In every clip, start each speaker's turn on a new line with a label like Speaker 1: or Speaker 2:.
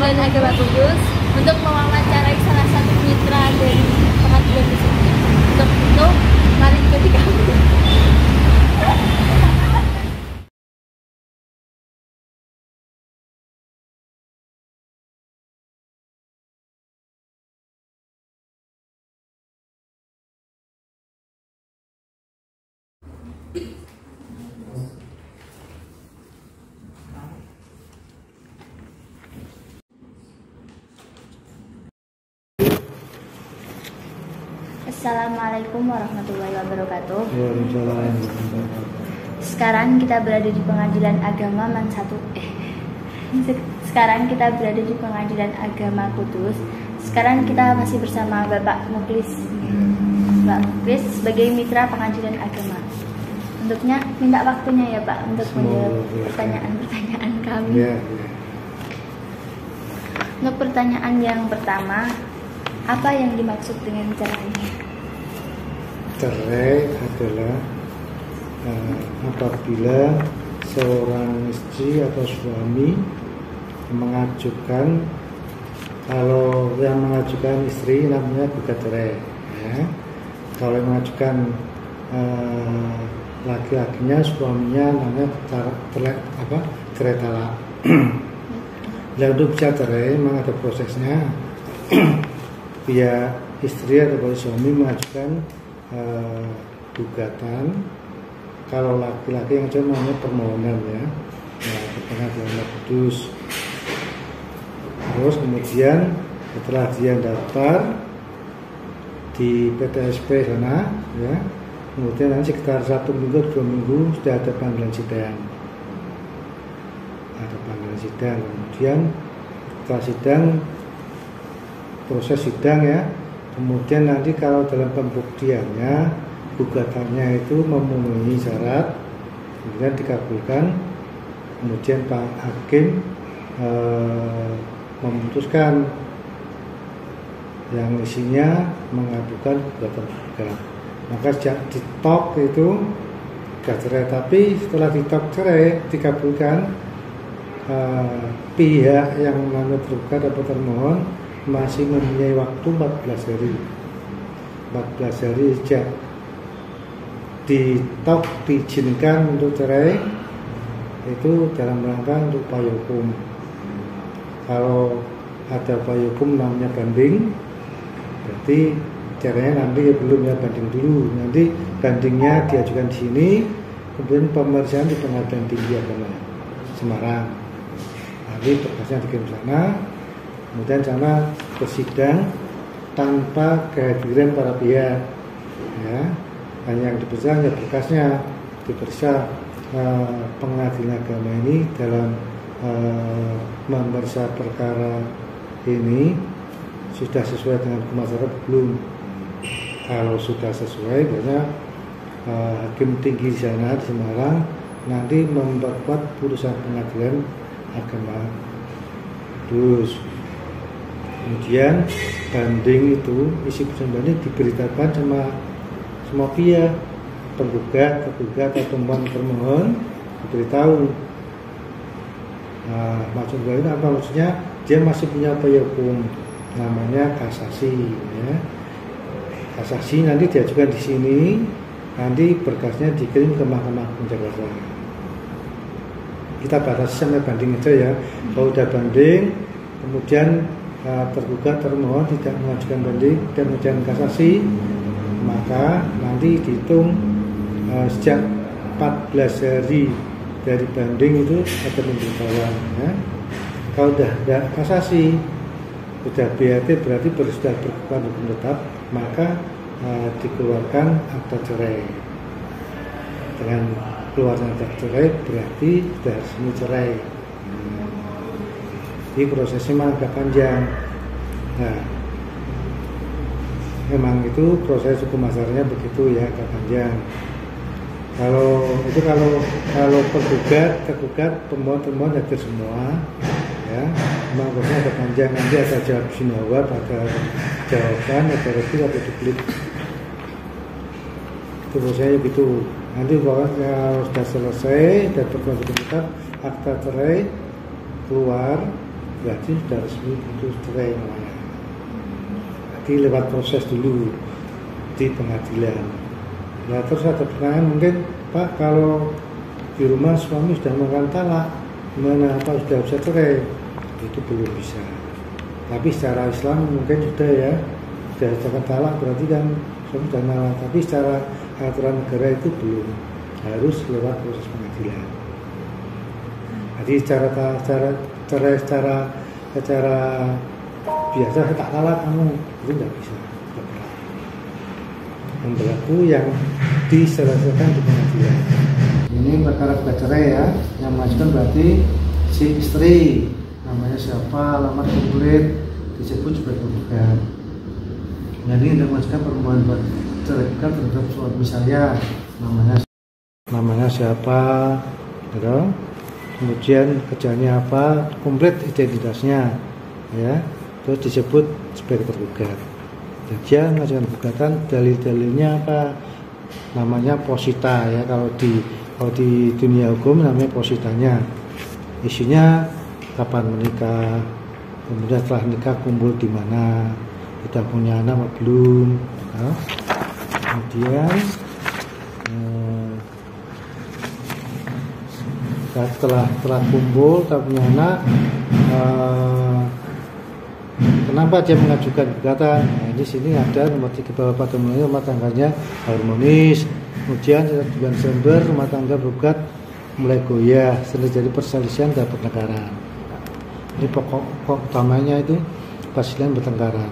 Speaker 1: Pengadilan Agama Kudus untuk mewawancarai salah satu mitra dari pengadilan tersebut. Untuk itu, mari ikuti kami.
Speaker 2: Assalamualaikum warahmatullahi wabarakatuh.
Speaker 3: Waalaikumsalam.
Speaker 2: Sekarang kita berada di Pengadilan Agama Sekarang kita berada di Pengadilan Agama Kudus. Sekarang kita masih bersama Bapak Muklis. Pak Muklis sebagai mitra Pengadilan Agama. Untuknya minta waktunya ya Pak untuk menjawab pertanyaan-pertanyaan kami. Untuk pertanyaan yang pertama, apa yang dimaksud dengan cerai?
Speaker 3: Cerai adalah apabila seorang istri atau suami mengajukan, kalau yang mengajukan istri namanya gugat cerai, ya. Kalau yang mengajukan laki-lakinya, suaminya namanya cerai talak. Dan untuk bisa cerai memang ada prosesnya. Pihak istri atau suami mengajukan gugatan. Kalau laki-laki yang cuma namanya permohonan, ya, ke Pengadilan Kudus. Terus kemudian setelah dia daftar di PTSP sana, ya, kemudian nanti sekitar 1 minggu 2 minggu sudah ada panggilan sidang. Ada panggilan sidang. Kemudian setelah sidang, proses sidang, ya. Kemudian nanti kalau dalam pembuktiannya gugatannya itu memenuhi syarat, kemudian dikabulkan, kemudian Pak Hakim memutuskan yang isinya mengabulkan gugatan juga. Maka sejak ditok itu gak cerai, tapi setelah ditok cerai dikabulkan, pihak yang namanya tergugat atau termohon masih mempunyai waktu 14 hari. 14 hari sejak ditok diizinkan untuk cerai itu dalam rangka untuk upaya hukum. Kalau ada upaya hukum namanya banding, berarti caranya nanti belum ya banding dulu. Nanti bandingnya diajukan di sini, kemudian pemeriksaan di Pengadilan Tinggi Agama Semarang. Nanti berkasnya dikirim sana, kemudian sana bersidang tanpa kehadiran para pihak, ya. Hanya yang diperiksa hanya berkasnya, diperiksa Pengadilan Agama ini dalam memeriksa perkara ini sudah sesuai dengan hukum acara belum. Kalau sudah sesuai, biasanya Hakim Tinggi di sana di Semarang nanti memperkuat putusan Pengadilan Agama Kudus. Kemudian banding itu, isi putusan banding diberitakan sama semua pihak, penggugat, tergugat atau termohon diberitahu. Maksudnya itu apa? Maksudnya dia masih punya upaya hukum namanya kasasi, ya. Kasasi nanti diajukan di sini, nanti berkasnya dikirim ke Mahkamah Agung Jakarta. Kita batasi sampai banding aja, ya. Kalau udah banding, kemudian tergugat termohon tidak mengajukan banding dan mengajukan kasasi, maka nanti dihitung sejak 14 hari dari banding itu ada pemberitahuan, ya. Kalau sudah ada kasasi, sudah BAT berarti sudah berkekuatan hukum tetap, maka dikeluarkan akta cerai. Dengan keluarnya akta cerai berarti sudah resmi cerai. Jadi prosesnya agak panjang. Nah, memang itu proses hukum acaranya begitu, ya, agak panjang. Kalau tergugat, pemohon hadir semua, ya, memang prosesnya agak panjang. Nanti ada jawab sinawab, ada jawaban, ada replik, ada duplik. Itu prosesnya begitu. Nanti kalau sudah selesai dan berkelanjutan tetap, akta cerai keluar, berarti sudah resmi putus cerai namanya. Jadi lewat proses dulu di pengadilan. Nah terus ada pertanyaan mungkin, Pak, kalau di rumah suami sudah melakukan talak, gimana, apa sudah bisa cerai? Itu belum bisa. Tapi secara Islam mungkin sudah ya, sudah talak berarti kan suami sudah talak. Tapi secara aturan negara itu belum, harus lewat proses pengadilan. Jadi secara biasa tak talak kamu itu tidak bisa. Yang berlaku yang diselesaikan di pengadilan. Ini perkara cerai ya, yang mengajukan berarti si istri, namanya siapa, alamat kulit disebut sebagai penggugat. Jadi yang mengajukan permohonan buat cerai terhadap suami saya, namanya siapa, gitu. Kemudian kerjanya apa, komplit identitasnya, ya, terus disebut sebagai tergugat. Dan dia mengajukan gugatan, dalil-dalilnya apa, namanya posita ya, kalau di dunia hukum namanya positanya. Isinya kapan menikah, kemudian setelah nikah kumpul di mana, kita punya anak atau belum, ya. Kemudian setelah kumpul tak punya anak, kenapa dia mengajukan gugatan? Nah, di sini ada nomor 3 bahwa pada mulai rumah tangganya harmonis. Kemudian bulan Desember rumah tangga bergugat mulai goyah, terjadi perselisihan dan pertengkaran. Ini pokok utamanya itu perselisihan bertengkaran.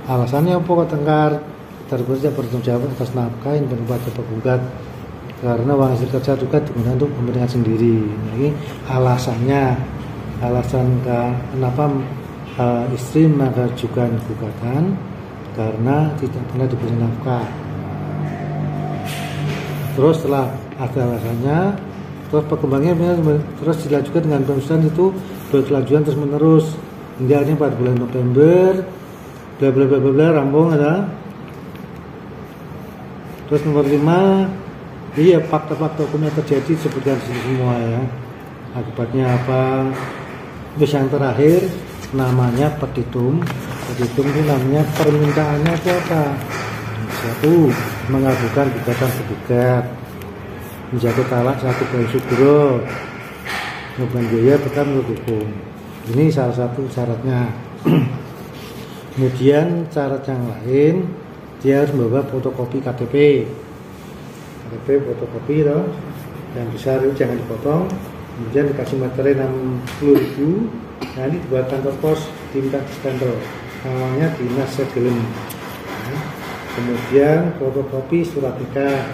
Speaker 3: Alasannya apa kok tengkar? Tergugat bertanggung jawab atas nafkah yang kepada penggugat, karena uang hasil kerja juga digunakan untuk kepentingan sendiri. Nah, ini alasan kenapa istri mengajukan gugatan karena tidak pernah diberi nafkah. Terus setelah ada alasannya, terus perkembangannya terus dilanjutkan dengan penulisan itu berkelanjutan terus menerus hingga akhirnya pada bulan November bla bla bla bla rampung ada. Terus nomor 5, iya fakta-fakta hukum yang terjadi sebutkan di sini semua ya. Akibatnya apa? Terus yang terakhir namanya petitum. Petitum itu namanya permintaannya itu apa? Satu, mengajukan gugatan tergugat, menjatuh talak satu bulan sugro, beban biaya tetap menurut hukum. Ini salah satu syaratnya. Kemudian syarat yang lain, dia harus membawa fotokopi KTP fotokopi loh, yang besar itu jangan dipotong. Kemudian dikasih materai 60.000. Nah ini dibuat kantor pos, diminta stempel, namanya dinas segelem. Nah, kemudian fotokopi surat nikah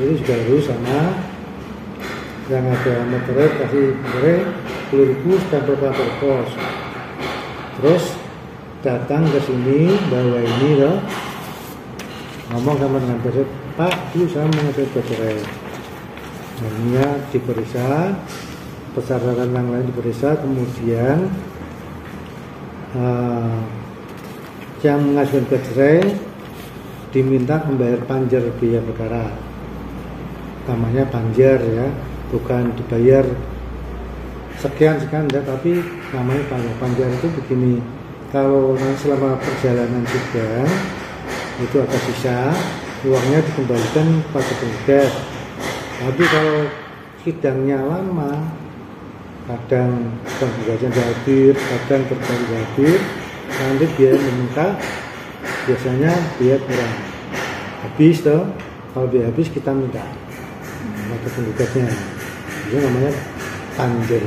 Speaker 3: itu juga harus sama, yang ada materai kasih materai 10.000 stempel kantor pos. Terus datang ke sini bawa ini loh, ngomong sama dengan besok, Pak, itu saya mengajukan bercerai. Namanya diperiksa, persyaratan yang lain diperiksa, kemudian yang mengajukan bercerai diminta membayar panjar biaya perkara. Namanya panjar ya, bukan dibayar sekian enggak, tapi namanya panjar. Panjar itu begini, kalau selama perjalanan sidang itu ada sisa, uangnya dikembalikan pada penggugat. Tapi kalau sidangnya lama, kadang penggugatnya hadir, kadang berkali hadir, nanti dia meminta, biasanya dia kurang habis toh. Kalau dia habis kita minta pada penggugatnya. Itu namanya panjer.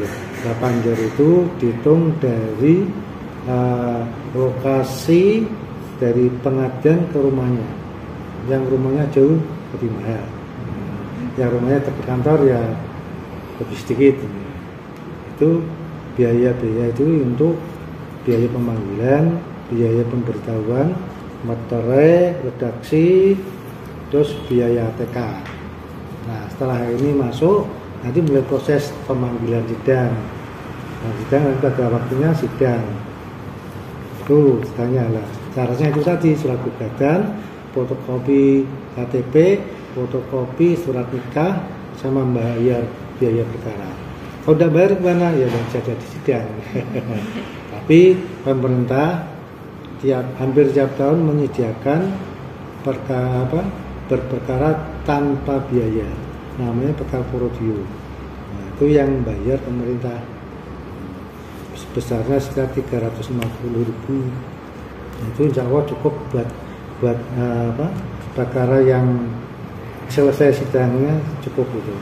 Speaker 3: Nah, panjer itu dihitung dari lokasi dari pengadilan ke rumahnya. Yang rumahnya jauh lebih mahal, yang rumahnya dekat kantor ya lebih sedikit. Itu biaya-biaya itu untuk biaya pemanggilan, biaya pemberitahuan, materai, redaksi, terus biaya ATK. Nah setelah ini masuk, nanti mulai proses pemanggilan sidang. Nah sidang nanti pada waktunya sidang. Itu tanya lah. Caranya itu tadi, surat gugatan, fotokopi KTP, fotokopi surat nikah, sama membayar biaya perkara. Kalau tidak bayar gimana? Ya tidak bisa jadi sidang. Tapi pemerintah hampir tiap tahun menyediakan berperkara tanpa biaya, namanya perkara Porodio. Nah, itu yang bayar pemerintah, besarnya sekitar 350.000. Nah, itu insya Allah cukup buat perkara yang selesai sidangnya cukup itu.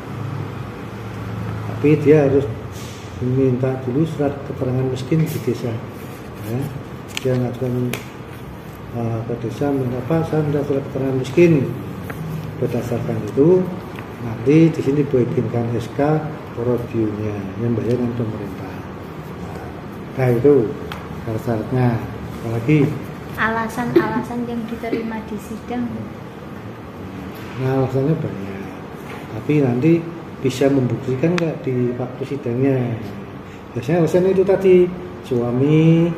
Speaker 3: Tapi dia harus meminta dulu surat keterangan miskin di desa. Ya. Dia ngajukan ke desa, mengapa saya minta surat keterangan miskin. Berdasarkan itu nanti di sini bikinkan SK Porodionya yang bayar dengan pemerintah. Nah itu syaratnya. Apalagi
Speaker 2: alasan-alasan yang diterima di sidang.
Speaker 3: Nah alasannya banyak, tapi nanti bisa membuktikan nggak di waktu sidangnya. Biasanya alasan itu tadi, suami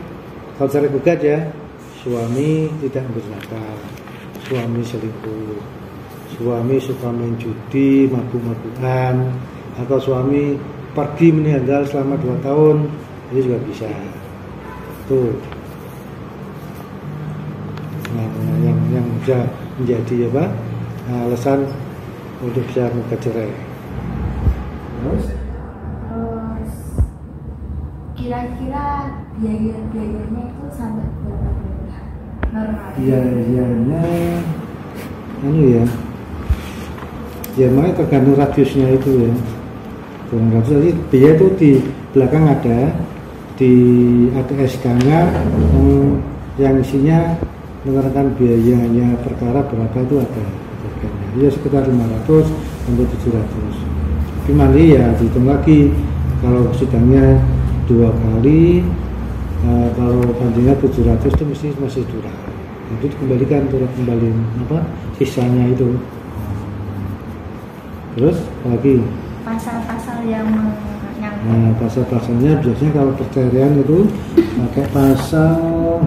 Speaker 3: kalau cara gugat ya, suami tidak berzakah, suami selingkuh, suami suka main judi, mabuk-mabukan, atau suami pergi meninggal selama 2 tahun, ini juga bisa. Tuh. Nah, yang bisa menjadi alasan untuk bisa menggugat cerai. Terus
Speaker 2: kira-kira biayanya itu sampai berapa normal?
Speaker 3: Biayanya ya makanya tergantung radiusnya itu ya. Jadi biaya itu di belakang ada SK-nya yang isinya menerangkan biayanya perkara berapa itu ada. Ya sekitar 500 sampai 700. Tapi nanti ya dihitung lagi, kalau sidangnya 2 kali, kalau bandingnya 700 itu masih curang. Itu dikembalikan sisanya itu. Terus lagi
Speaker 2: pasal-pasal yang menyangkut.
Speaker 3: Nah, pasal-pasalnya biasanya kalau perceraian itu pakai pasal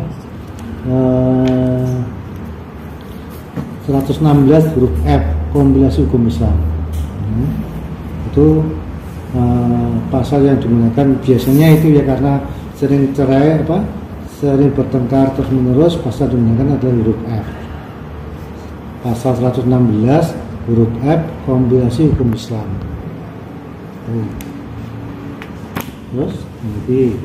Speaker 3: 116 huruf F kompilasi hukum Islam. Itu pasal yang digunakan biasanya itu ya karena sering cerai sering bertengkar terus menerus, pasal digunakan adalah huruf F. Pasal 116 huruf F kompilasi hukum Islam. Terus nanti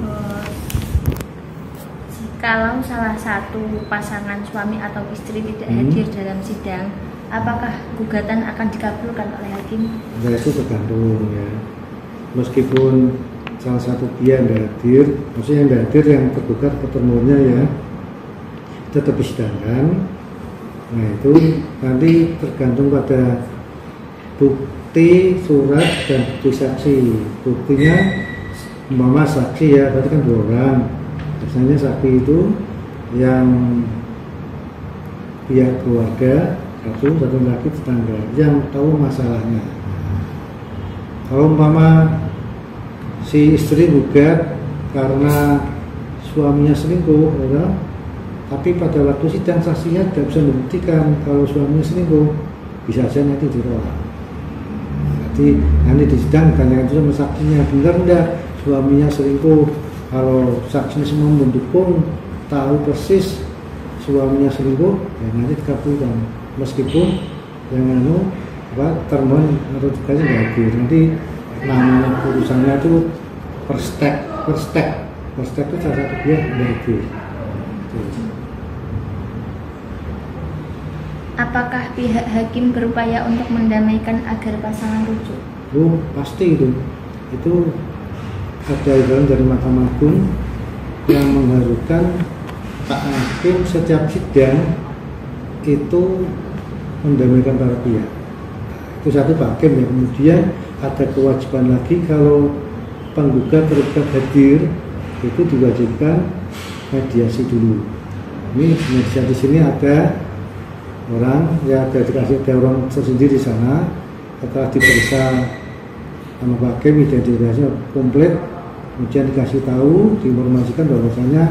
Speaker 2: kalau salah satu pasangan suami atau istri tidak hadir dalam sidang, apakah gugatan akan dikabulkan oleh hakim?
Speaker 3: Nah, itu tergantung ya. Meskipun salah satu dia tidak hadir, maksudnya yang tidak hadir yang tergugat ketemuannya ya tetap disidangkan. Nah itu nanti tergantung pada bukti surat dan bukti saksi. Buktinya umpama saksi ya, berarti kan 2 orang. Biasanya saksi itu yang pihak keluarga satu lagi tetangga yang tahu masalahnya. Kalau umpama si istri gugat karena suaminya selingkuh, ya, tapi pada waktu sidang saksinya tidak bisa membuktikan kalau suaminya selingkuh, bisa saja nanti ditolak. Jadi nanti di sidang tanyakan itu sama saksinya, benar enggak suaminya selingkuh. Kalau saksinya semua mendukung, tahu persis suaminya selingkuh, ya nanti dikabulkan. Meskipun yang termohon atau juga nggak hadir, nanti namanya urusannya itu per step itu salah satu dia nggak hadir.
Speaker 2: Apakah pihak hakim berupaya untuk mendamaikan agar pasangan rujuk?
Speaker 3: Pasti itu ada aturan dari Mahkamah Agung yang mengharuskan Pak Hakim setiap sidang itu mendamaikan para pihak. Itu satu Pak Hakim ya. Kemudian ada kewajiban lagi kalau penggugat tergugat hadir itu diwajibkan mediasi dulu. Ini mediasi di sini ada orang ya, ada orang tersendiri di sana. Setelah diperiksa sama Pak Hakim, identitasnya komplit, kemudian dikasih tahu, diinformasikan bahwasanya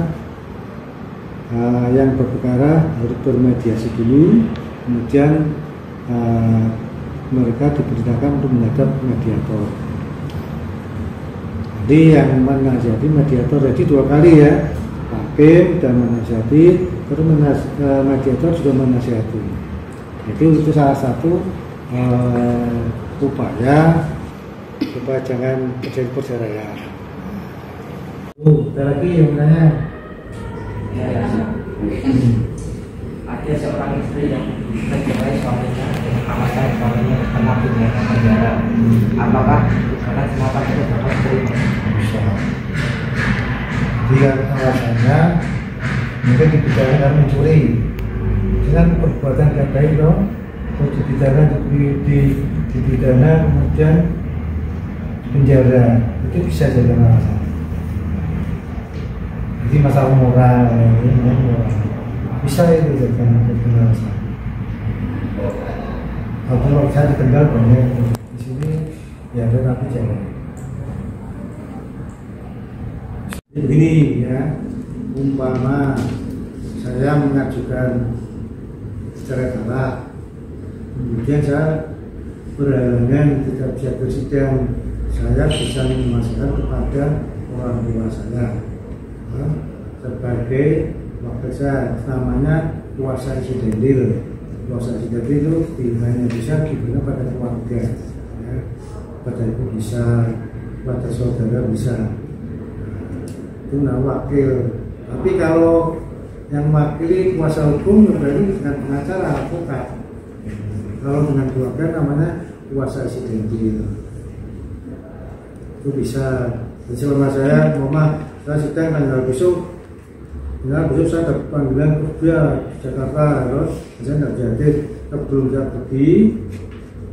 Speaker 3: yang berperkara harus bermediasi dulu, kemudian mereka diberitakan untuk menghadap mediator. Jadi yang menasihati mediator, jadi 2 kali ya, hakim dan menasihati, terus mediator juga menasihati. Itu salah satu upaya supaya jangan terjadi perceraian. Ada lagi yang bertanya?
Speaker 4: Ya. Ada seorang istri yang mencerai suaminya dengan alasan suaminya pernah pidana penjara. Apakah karena semua itu dapat terima?
Speaker 3: Bisa. Dia alasannya mungkin dipidana karena mencuri. Dengan perbuatan yang baik dong, dipidana dipidana kemudian penjara, itu bisa jadi alasan. Jadi masalah moral ini moral. Bisa itu jadi alasan. Kalau saya di Tegal banyak, di sini ya ada napi jangan. Begini ya, umpama saya mengajukan cerai talak, kemudian saya berhalangan tidak bisa bersidang, saya bisa memasukkan kepada orang tua saya sebagai wakil saya, namanya kuasa insidentil. Kuasa insidentil itu hanya bisa diberikan pada keluarga, ya. Pada ibu bisa, pada saudara bisa, itu wakil. Tapi kalau yang mewakili kuasa hukum berarti dengan pengacara, advokat. Kalau dengan keluarga namanya kuasa insidentil. Itu bisa. Jadi selama saya, mama saya sidang tanggal besok saya dapat panggilan kerja di Jakarta, terus saya nggak jadi, sebelum saya pergi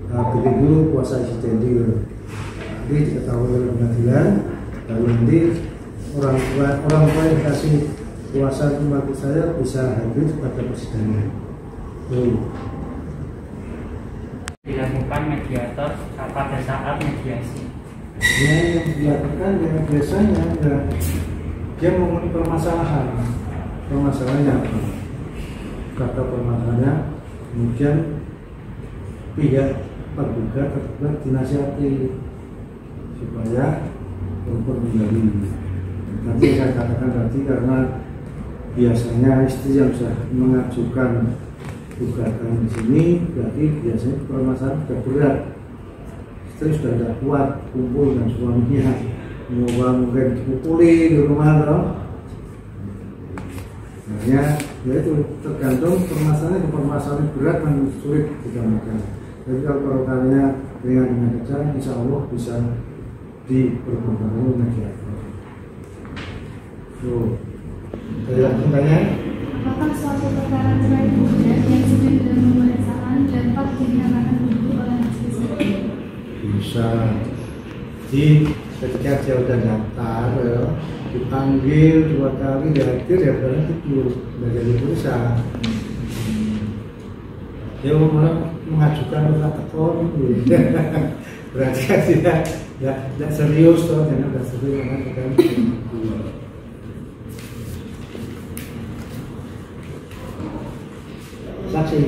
Speaker 3: bikin dulu kuasa insidentil. Nanti diketahui oleh pengadilan, lalu nanti orang tua yang kasih kuasa wakil saya bisa hadir pada persidangan.
Speaker 4: Dilakukan mediator pada saat mediasi.
Speaker 3: Ya, yang dilakukan dengan biasanya ya, dia memenuhi permasalahannya apa? Kata permasalahannya, kemudian pihak tergugat dinasihati supaya kembali. Nanti saya katakan tadi karena biasanya istri yang sudah mengajukan gugatan di sini, berarti biasanya permasalahan sudah berat. Istri sudah tidak kuat kumpul dengan suaminya, mungkin dipukuli di rumah loh. Ya itu tergantung permasalahan berat dan sulit ditemukan. Jadi kalau perkaranya dengan saja, insya Allah bisa dipergunakan mediator. Saya bertanya,
Speaker 2: Apakah suatu perkara cerai kemudian yang sudah dalam membuat kesalahan dapat dinyatakan dulu oleh majelis?
Speaker 3: bisa. Jadi ketika dia udah daftar, dipanggil 2 kali, dia hadir, ya berarti itu udah jadi perusahaan. Dia malah mengajukan ulang tekor itu, berarti dia tidak serius toh, jangan tidak serius kan. Saksi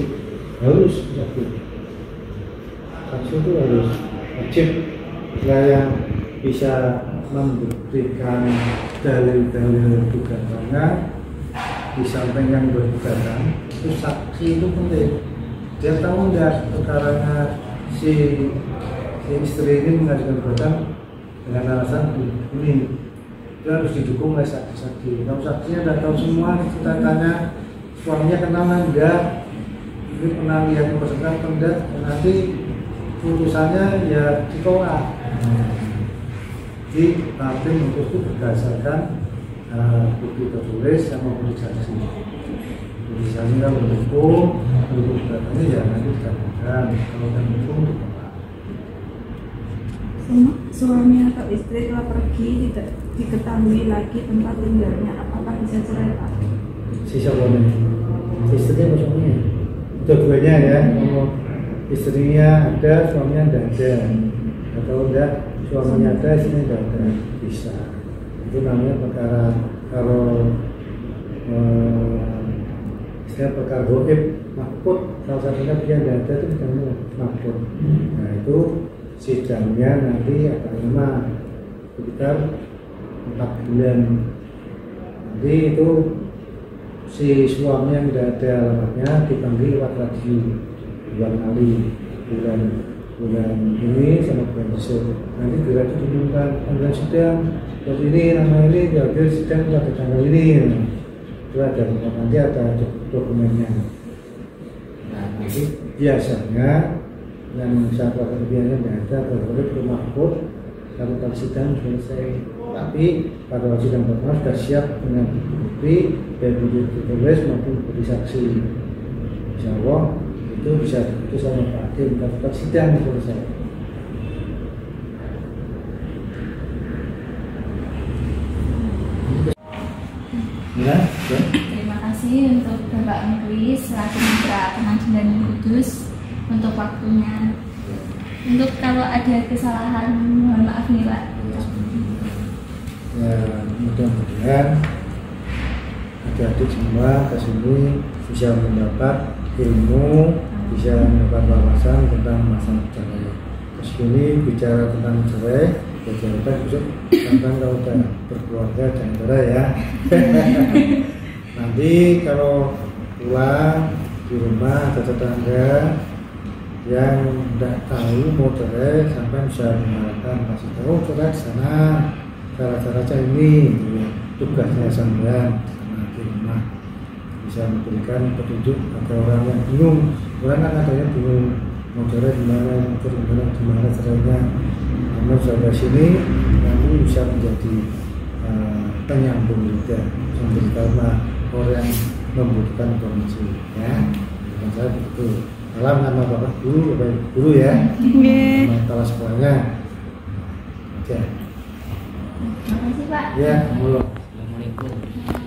Speaker 3: harus saksi itu harus wajib, yang bisa membuktikan dalil-dalil gugatannya disampaikan bergugatan. Itu saksi itu penting. Dia tahu enggak perkaranya si istri ini mengajukan gugatan dengan alasan ini, dia harus didukung oleh saksi-saksi. Kalau saksinya tidak tahu semua, kita tanya suaminya kenal enggak, ini pernah lihat peserta pendat, nanti putusannya ya ditolak. Jadi hakim memutus itu berdasarkan bukti tertulis yang maupun saksi. Misalnya mendukung gugatannya ya nanti dikatakan, kalau tidak mendukung ditolak.
Speaker 5: Suami atau istri telah pergi, tidak diketahui lagi tempat tinggalnya, apakah bisa cerai Pak?
Speaker 3: Sisa boleh. Istrinya atau suaminya? Dua-duanya ya. Istrinya ada, suaminya tidak ada, atau enggak suaminya ada, istrinya tidak ada, bisa. Itu namanya perkara, kalau perkara goib mahfud, salah satunya dia tidak ada, itu namanya mahfud. Nah itu sidangnya nanti akan lama, sekitar 4 bulan. Nanti itu si suami yang tidak ada alamatnya dipanggil lewat radio 2 kali, bulan ini sama bulan besok. Nanti di radio diumumkan panggilan sidang seperti ini, nama ini diambil sidang pada tanggal ini. Itu ada, nanti ada dokumennya. Nah, nanti biasanya yang saat waktu biasanya tidak ada, boleh rumah kod satu kali sidang selesai. Tapi pada waktu sidang pertama sudah siap dengan bukti, baik bukti ditulis maupun bukti saksi. Insya Allah itu bisa diputus sama Pak Hakim pada sidang selesai. Ya.
Speaker 2: Terima kasih untuk Bapak Muklis selaku Mitra Pengajian Kudus untuk waktunya. Untuk kalau ada kesalahan mohon maaf nih Pak.
Speaker 3: Ya, mudah-mudahan adik-adik semua kesini bisa mendapat ilmu, bisa mendapat wawasan tentang masalah cerai. Kesini bicara tentang cerai, bicara besok tentang kalau udah berkeluarga jangan cerai ya. Nanti kalau pulang di rumah ada tetangga yang tidak tahu mau cerai, sampai bisa mengarahkan, kasih tahu cerai di sana, cara-cara ini, ya. Tugasnya sampean di rumah bisa memberikan petunjuk agar orang yang bingung, orang kan adanya bingung mau cerai di mana, di mana cerainya. Namun sampai sini kami bisa menjadi penyambung juga, sambil karena orang yang membutuhkan informasi, ya. Dan saya begitu. Salam nama Bapak Guru, Bapak Guru ya. Nama kelas sekolahnya. Oke.
Speaker 2: Terima kasih Pak.
Speaker 3: Ya, mulai.
Speaker 4: Assalamualaikum.